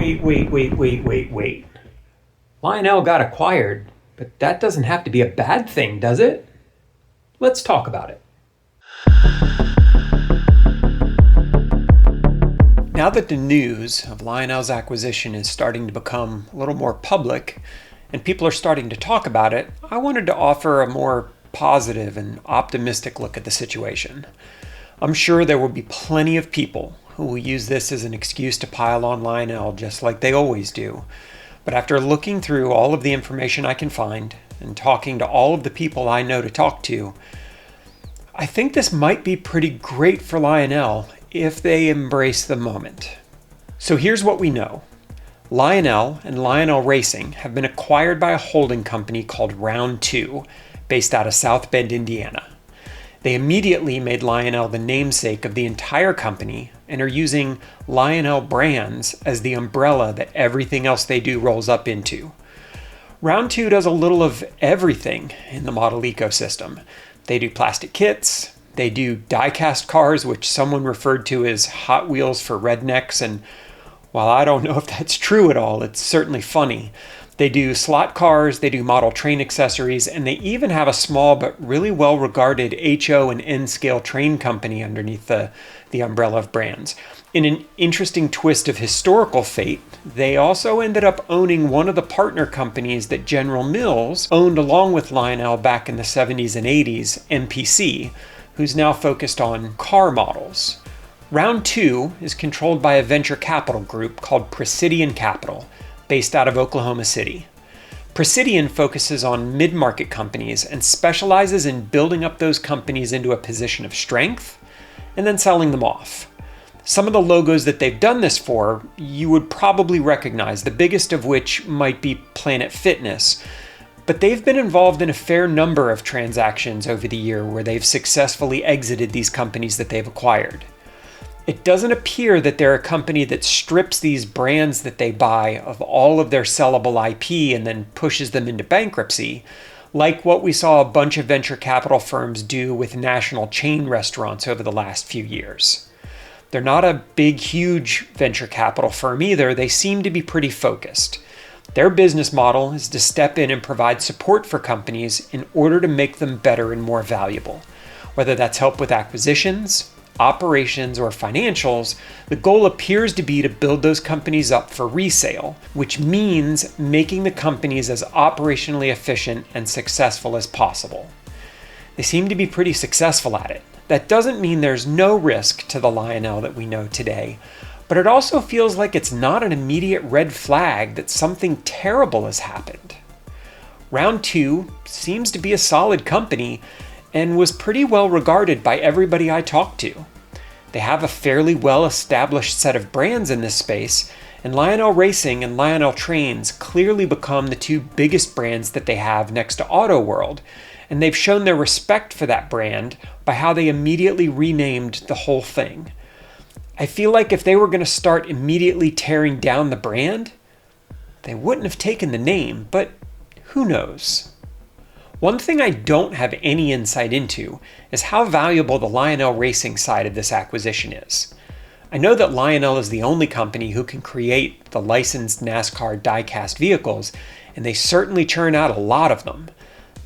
Wait. Lionel got acquired, but that doesn't have to be a bad thing, does it? Let's talk about it. Now that the news of Lionel's acquisition is starting to become a little more public and people are starting to talk about it, I wanted to offer a more positive and optimistic look at the situation. I'm sure there will be plenty of people who will use this as an excuse to pile on Lionel just like they always do. But after looking through all of the information I can find and talking to all of the people I know to talk to, I think this might be pretty great for Lionel if they embrace the moment. So here's what we know. Lionel and Lionel Racing have been acquired by a holding company called Round 2, based out of South Bend, Indiana. They immediately made Lionel the namesake of the entire company and are using Lionel brands as the umbrella that everything else they do rolls up into. Round 2 does a little of everything in the model ecosystem. They do plastic kits, they do die-cast cars, which someone referred to as Hot Wheels for rednecks, and while I don't know if that's true at all, it's certainly funny. They do slot cars, they do model train accessories, and they even have a small but really well-regarded HO and N-scale train company underneath the umbrella of brands. In an interesting twist of historical fate, they also ended up owning one of the partner companies that General Mills owned along with Lionel back in the 70s and 80s, MPC, who's now focused on car models. Round 2 is controlled by a venture capital group called Presidian Capital, based out of Oklahoma City. Presidian focuses on mid-market companies and specializes in building up those companies into a position of strength and then selling them off. Some of the logos that they've done this for, you would probably recognize, the biggest of which might be Planet Fitness, but they've been involved in a fair number of transactions over the year where they've successfully exited these companies that they've acquired. It doesn't appear that they're a company that strips these brands that they buy of all of their sellable IP and then pushes them into bankruptcy, like what we saw a bunch of venture capital firms do with national chain restaurants over the last few years. They're not a big, huge venture capital firm either. They seem to be pretty focused. Their business model is to step in and provide support for companies in order to make them better and more valuable. Whether that's help with acquisitions, operations, or financials, the goal appears to be to build those companies up for resale, which means making the companies as operationally efficient and successful as possible. They seem to be pretty successful at it. That doesn't mean there's no risk to the Lionel that we know today, but it also feels like it's not an immediate red flag that something terrible has happened. Round 2 seems to be a solid company and was pretty well regarded by everybody I talked to. They have a fairly well-established set of brands in this space, and Lionel Racing and Lionel Trains clearly become the two biggest brands that they have next to Auto World, and they've shown their respect for that brand by how they immediately renamed the whole thing. I feel like if they were going to start immediately tearing down the brand, they wouldn't have taken the name, but who knows? One thing I don't have any insight into is how valuable the Lionel Racing side of this acquisition is. I know that Lionel is the only company who can create the licensed NASCAR die-cast vehicles, and they certainly churn out a lot of them.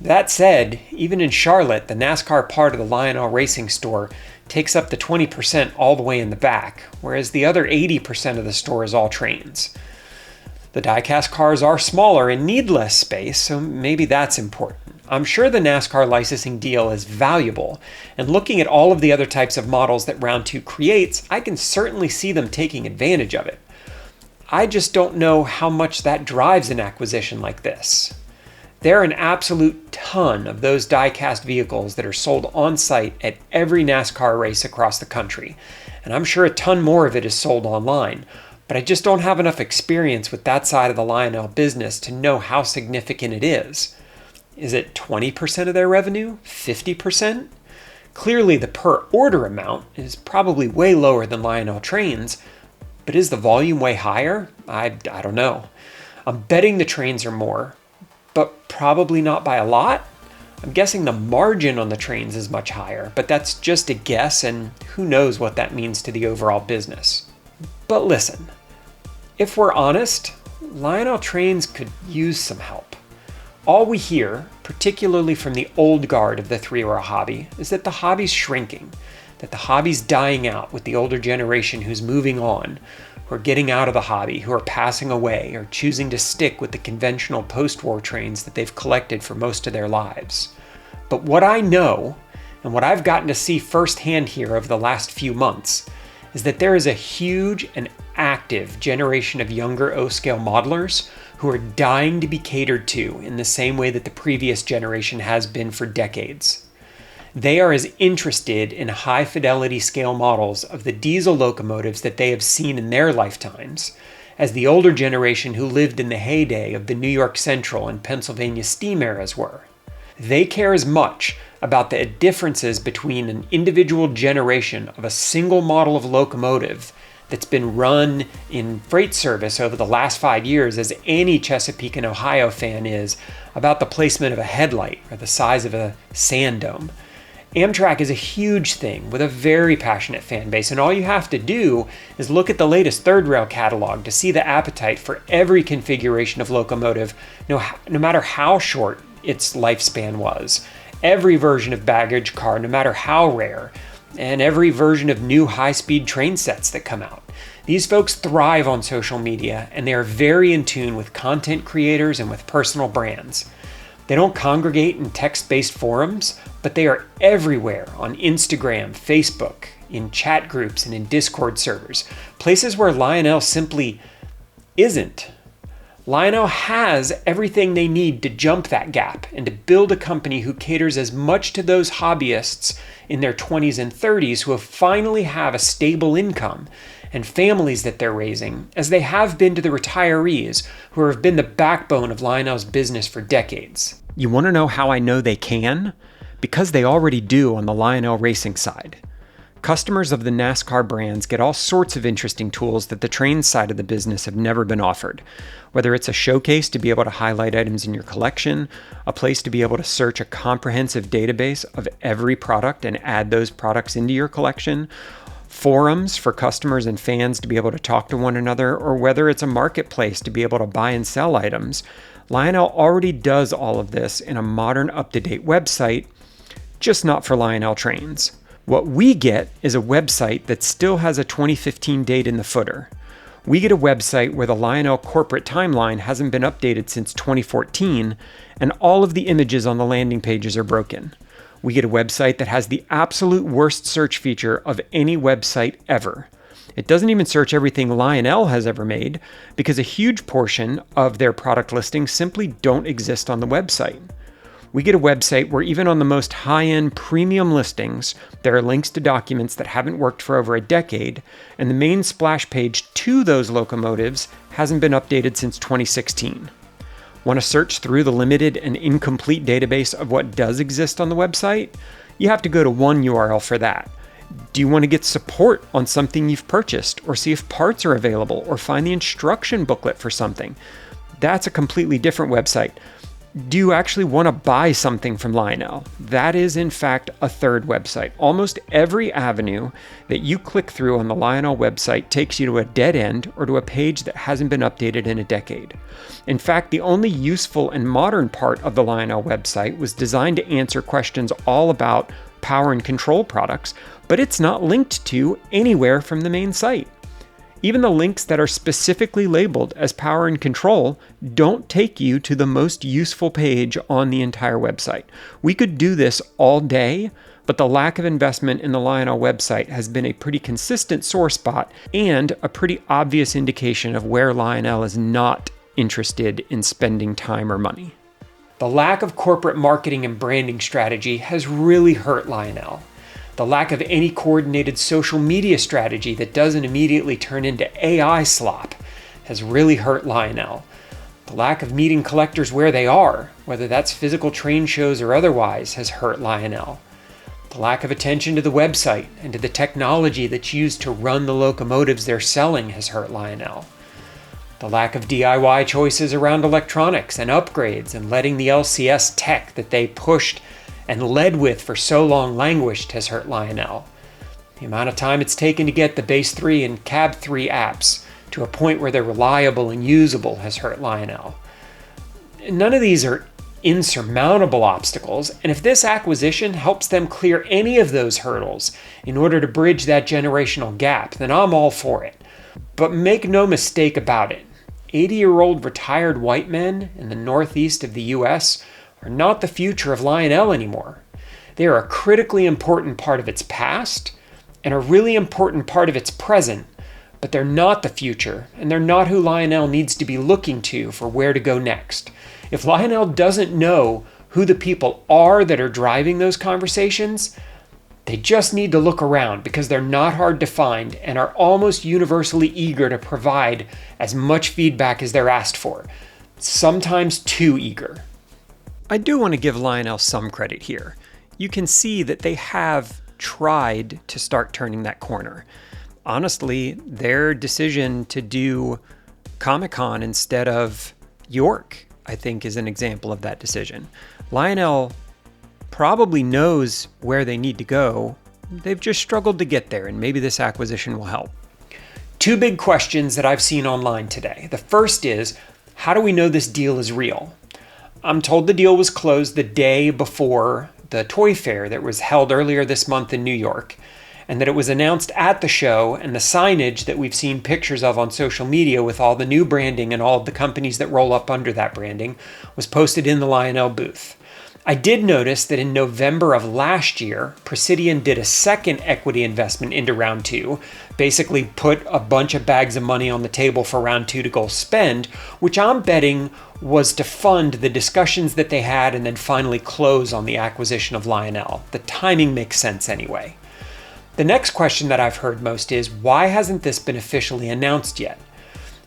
That said, even in Charlotte, the NASCAR part of the Lionel Racing store takes up the 20% all the way in the back, whereas the other 80% of the store is all trains. The die-cast cars are smaller and need less space, so maybe that's important. I'm sure the NASCAR licensing deal is valuable, and looking at all of the other types of models that Round 2 creates, I can certainly see them taking advantage of it. I just don't know how much that drives an acquisition like this. There are an absolute ton of those die-cast vehicles that are sold on-site at every NASCAR race across the country, and I'm sure a ton more of it is sold online, but I just don't have enough experience with that side of the Lionel business to know how significant it is. Is it 20% of their revenue? 50%? Clearly the per order amount is probably way lower than Lionel Trains, but is the volume way higher? I don't know. I'm betting the trains are more, but probably not by a lot. I'm guessing the margin on the trains is much higher, but that's just a guess, and who knows what that means to the overall business. But listen, If we're honest, Lionel Trains could use some help. All we hear, particularly from the old guard of the three-row hobby, is that the hobby's shrinking, that the hobby's dying out with the older generation who's moving on, who are getting out of the hobby, who are passing away, or choosing to stick with the conventional post-war trains that they've collected for most of their lives. But what I know, and what I've gotten to see firsthand here over the last few months, is that there is a huge and active generation of younger O-scale modelers who are dying to be catered to in the same way that the previous generation has been for decades. They are as interested in high-fidelity scale models of the diesel locomotives that they have seen in their lifetimes as the older generation who lived in the heyday of the New York Central and Pennsylvania steam eras were. They care as much about the differences between an individual generation of a single model of locomotive that's been run in freight service over the last 5 years as any Chesapeake and Ohio fan is about the placement of a headlight or the size of a sand dome. Amtrak is a huge thing with a very passionate fan base, and all you have to do is look at the latest third rail catalog to see the appetite for every configuration of locomotive, no matter how short its lifespan was, every version of baggage car, no matter how rare, and every version of new high-speed train sets that come out. These folks thrive on social media, and they are very in tune with content creators and with personal brands. They don't congregate in text-based forums, but they are everywhere on Instagram, Facebook, in chat groups, and in Discord servers, places where Lionel simply isn't. Lionel has everything they need to jump that gap and to build a company who caters as much to those hobbyists in their 20s and 30s who finally have a stable income and families that they're raising, as they have been to the retirees who have been the backbone of Lionel's business for decades. You want to know how I know they can? Because they already do on the Lionel Racing side. Customers of the NASCAR brands get all sorts of interesting tools that the trains side of the business have never been offered. Whether it's a showcase to be able to highlight items in your collection, a place to be able to search a comprehensive database of every product and add those products into your collection, forums for customers and fans to be able to talk to one another, or whether it's a marketplace to be able to buy and sell items, Lionel already does all of this in a modern, up-to-date website, just not for Lionel Trains. What we get is a website that still has a 2015 date in the footer. We get a website where the Lionel corporate timeline hasn't been updated since 2014, and all of the images on the landing pages are broken. We get a website that has the absolute worst search feature of any website ever. It doesn't even search everything Lionel has ever made, because a huge portion of their product listings simply don't exist on the website. We get a website where even on the most high-end premium listings, there are links to documents that haven't worked for over a decade, and the main splash page to those locomotives hasn't been updated since 2016. Want to search through the limited and incomplete database of what does exist on the website? You have to go to one URL for that. Do you want to get support on something you've purchased, or see if parts are available, or find the instruction booklet for something? That's a completely different website. Do you actually want to buy something from Lionel? That is, in fact, a third website. Almost every avenue that you click through on the Lionel website takes you to a dead end or to a page that hasn't been updated in a decade. In fact, the only useful and modern part of the Lionel website was designed to answer questions all about power and control products, but it's not linked to anywhere from the main site. Even the links that are specifically labeled as power and control don't take you to the most useful page on the entire website. We could do this all day, but the lack of investment in the Lionel website has been a pretty consistent sore spot and a pretty obvious indication of where Lionel is not interested in spending time or money. The lack of corporate marketing and branding strategy has really hurt Lionel. The lack of any coordinated social media strategy that doesn't immediately turn into AI slop has really hurt Lionel. The lack of meeting collectors where they are, whether that's physical train shows or otherwise, has hurt Lionel. The lack of attention to the website and to the technology that's used to run the locomotives they're selling has hurt Lionel. The lack of DIY choices around electronics and upgrades and letting the LCS tech that they pushed and led with for so long languished has hurt Lionel. The amount of time it's taken to get the Base 3 and Cab 3 apps to a point where they're reliable and usable has hurt Lionel. None of these are insurmountable obstacles, and if this acquisition helps them clear any of those hurdles in order to bridge that generational gap, then I'm all for it. But make no mistake about it, 80-year-old retired white men in the northeast of the US are not the future of Lionel anymore. They are a critically important part of its past and a really important part of its present, but they're not the future, and they're not who Lionel needs to be looking to for where to go next. If Lionel doesn't know who the people are that are driving those conversations, they just need to look around, because they're not hard to find and are almost universally eager to provide as much feedback as they're asked for, sometimes too eager. I do want to give Lionel some credit here. You can see that they have tried to start turning that corner. Honestly, their decision to do Comic-Con instead of York, I think, is an example of that decision. Lionel probably knows where they need to go. They've just struggled to get there, and maybe this acquisition will help. Two big questions that I've seen online today. The first is, how do we know this deal is real? I'm told the deal was closed the day before the toy fair that was held earlier this month in New York, and that it was announced at the show, and the signage that we've seen pictures of on social media with all the new branding and all of the companies that roll up under that branding was posted in the Lionel booth. I did notice that in November of last year, Presidian did a second equity investment into round two, basically put a bunch of bags of money on the table for round two to go spend, which I'm betting was to fund the discussions that they had and then finally close on the acquisition of Lionel. The timing makes sense anyway. The next question that I've heard most is, why hasn't this been officially announced yet?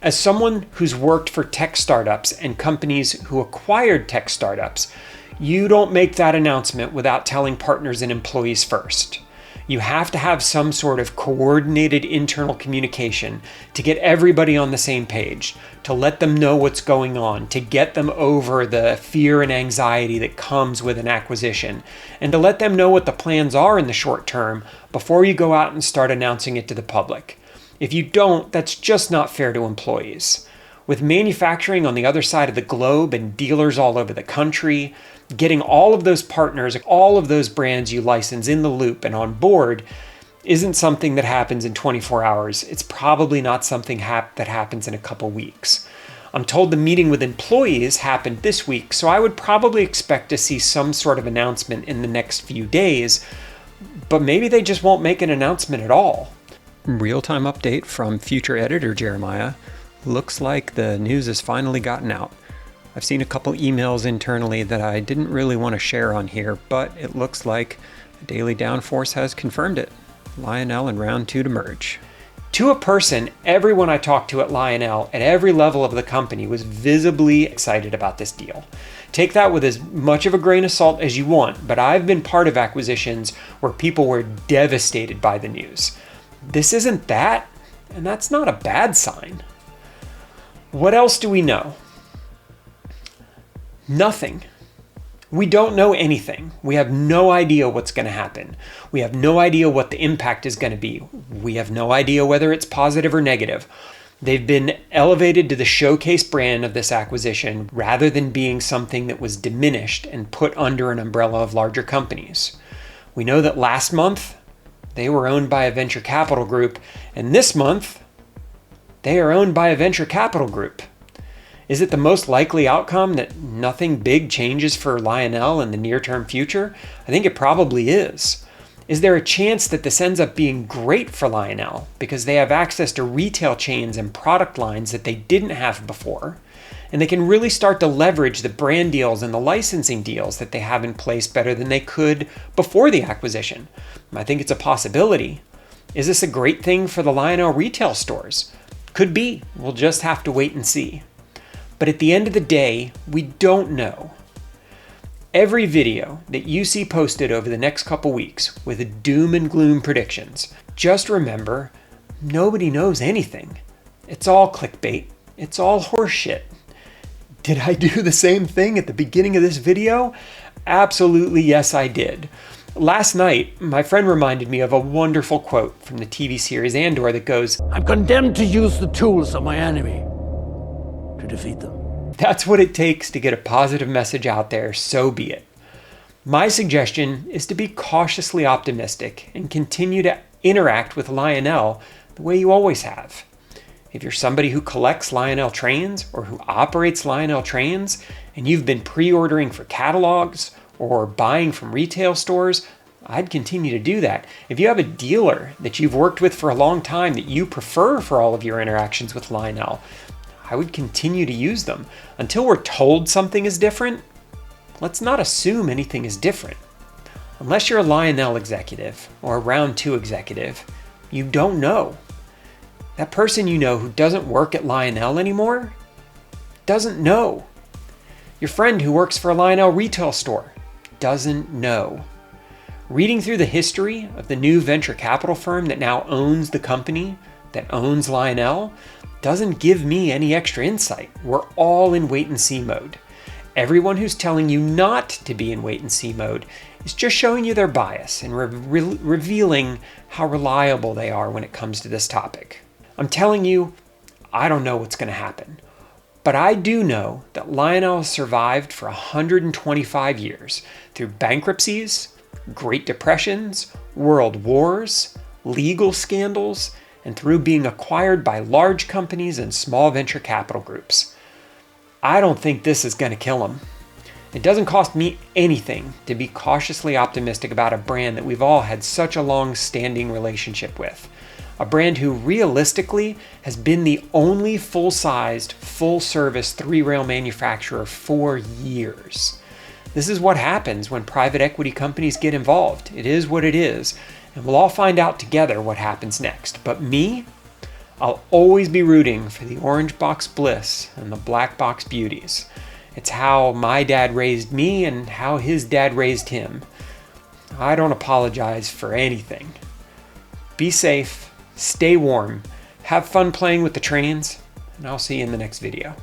As someone who's worked for tech startups and companies who acquired tech startups, you don't make that announcement without telling partners and employees first. You have to have some sort of coordinated internal communication to get everybody on the same page, to let them know what's going on, to get them over the fear and anxiety that comes with an acquisition, and to let them know what the plans are in the short term before you go out and start announcing it to the public. If you don't, that's just not fair to employees. With manufacturing on the other side of the globe and dealers all over the country, getting all of those partners, all of those brands you license in the loop and on board isn't something that happens in 24 hours. It's probably not something that happens in a couple weeks. I'm told the meeting with employees happened this week, so I would probably expect to see some sort of announcement in the next few days, but maybe they just won't make an announcement at all. Real-time update from future editor Jeremiah. Looks like the news has finally gotten out. I've seen a couple emails internally that I didn't really want to share on here, but it looks like Daily Downforce has confirmed it. Lionel in round two to merge. To a person, everyone I talked to at Lionel at every level of the company was visibly excited about this deal. Take that with as much of a grain of salt as you want, but I've been part of acquisitions where people were devastated by the news. This isn't that, and that's not a bad sign. What else do we know? Nothing. We don't know anything. We have no idea what's going to happen. We have no idea what the impact is going to be. We have no idea whether it's positive or negative. They've been elevated to the showcase brand of this acquisition rather than being something that was diminished and put under an umbrella of larger companies. We know that last month they were owned by a venture capital group, and this month they are owned by a venture capital group. Is it the most likely outcome that nothing big changes for Lionel in the near-term future? I think it probably is. Is there a chance that this ends up being great for Lionel because they have access to retail chains and product lines that they didn't have before, and they can really start to leverage the brand deals and the licensing deals that they have in place better than they could before the acquisition? I think it's a possibility. Is this a great thing for the Lionel retail stores? Could be. We'll just have to wait and see. But at the end of the day, we don't know. Every video that you see posted over the next couple weeks with doom and gloom predictions, just remember, nobody knows anything. It's all clickbait. It's all horseshit. Did I do the same thing at the beginning of this video? Absolutely, yes, I did. Last night, my friend reminded me of a wonderful quote from the TV series Andor that goes, "I'm condemned to use the tools of my enemy to defeat them." "That's what it takes to get a positive message out there, so be it." My suggestion is to be cautiously optimistic and continue to interact with Lionel the way you always have. If you're somebody who collects Lionel trains or who operates Lionel trains and you've been pre-ordering for catalogs or buying from retail stores, I'd continue to do that. If you have a dealer that you've worked with for a long time that you prefer for all of your interactions with Lionel, I would continue to use them. Until we're told something is different, let's not assume anything is different. Unless you're a Lionel executive or a Round 2 executive, you don't know. That person you know who doesn't work at Lionel anymore doesn't know. Your friend who works for a Lionel retail store doesn't know. Reading through the history of the new venture capital firm that now owns the company that owns Lionel doesn't give me any extra insight. We're all in wait and see mode. Everyone who's telling you not to be in wait and see mode is just showing you their bias and revealing how reliable they are when it comes to this topic. I'm telling you, I don't know what's going to happen. But I do know that Lionel has survived for 125 years through bankruptcies, Great Depressions, world wars, legal scandals, and through being acquired by large companies and small venture capital groups. I don't think this is going to kill him. It doesn't cost me anything to be cautiously optimistic about a brand that we've all had such a long-standing relationship with. A brand who realistically has been the only full-sized, full-service three-rail manufacturer for years. This is what happens when private equity companies get involved. It is what it is, and we'll all find out together what happens next. But me, I'll always be rooting for the orange box bliss and the black box beauties. It's how my dad raised me and how his dad raised him. I don't apologize for anything. Be safe. Stay warm, have fun playing with the trains, and I'll see you in the next video.